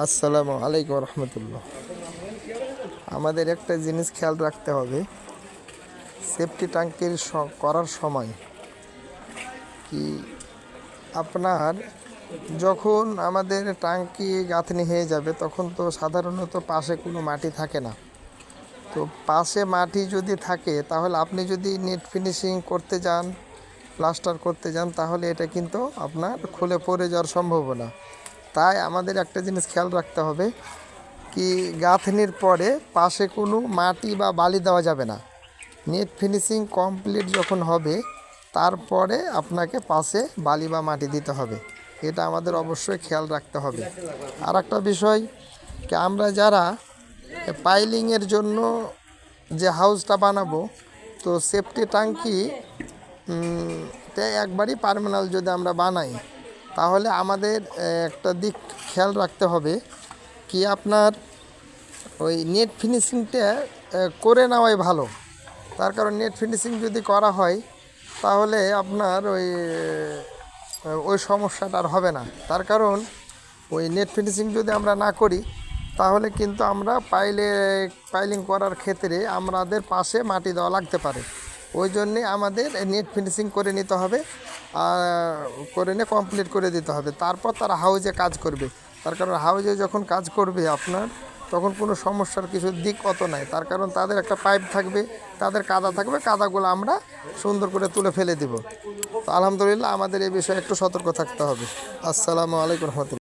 আসসালামু আলাইকুম রহমতুল্লাহ। আমাদের একটা জিনিস খেয়াল রাখতে হবে, সেফটি ট্যাঙ্কির করার সময় কি আপনার যখন আমাদের ট্যাঙ্কি গাঁথনি হয়ে যাবে তখন তো সাধারণত পাশে কোনো মাটি থাকে না। তো পাশে মাটি যদি থাকে তাহলে আপনি যদি নেট ফিনিশিং করতে যান, প্লাস্টার করতে যান, তাহলে এটা কিন্তু আপনার খুলে পড়ে যাওয়ার সম্ভাবনা। তাই আমাদের একটা জিনিস খেয়াল রাখতে হবে কি গাঁথনির পরে পাশে কোনো মাটি বা বালি দেওয়া যাবে না। নেট ফিনিশিং কমপ্লিট যখন হবে তারপরে আপনাকে পাশে বালি বা মাটি দিতে হবে। এটা আমাদের অবশ্যই খেয়াল রাখতে হবে। আর একটা বিষয় কি, আমরা যারা পাইলিংয়ের জন্য যে হাউসটা বানাবো, তো সেফটি ট্যাঙ্কি একবারই পার্মানেন্ট যদি আমরা বানাই তাহলে আমাদের একটা দিক খেয়াল রাখতে হবে কি আপনার ওই নেট ফিনিশিংটা করে নেওয়াই ভালো। তার কারণ নেট ফিনিশিং যদি করা হয় তাহলে আপনার ওই সমস্যাটা আর হবে না। তার কারণ ওই নেট ফিনিশিং যদি আমরা না করি তাহলে কিন্তু আমরা পাইলিং করার ক্ষেত্রে আমাদের পাশে মাটি দেওয়া লাগতে পারে। ওই জন্যে আমাদের নেট ফিনিশিং করে নিতে হবে, করে নিয়ে কমপ্লিট করে দিতে হবে। তারপর তারা হাউজে কাজ করবে। তার কারণ হাউজে যখন কাজ করবে আপনার তখন কোনো সমস্যার কিছু দিক অত নাই। তার কারণ তাদের একটা পাইপ থাকবে, তাদের কাদা থাকবে, কাদাগুলো আমরা সুন্দর করে তুলে ফেলে দেব। তো আলহামদুলিল্লাহ আমাদের এই বিষয়ে একটু সতর্ক থাকতে হবে। আসসালামু আলাইকুম রহমতুল্লাহ।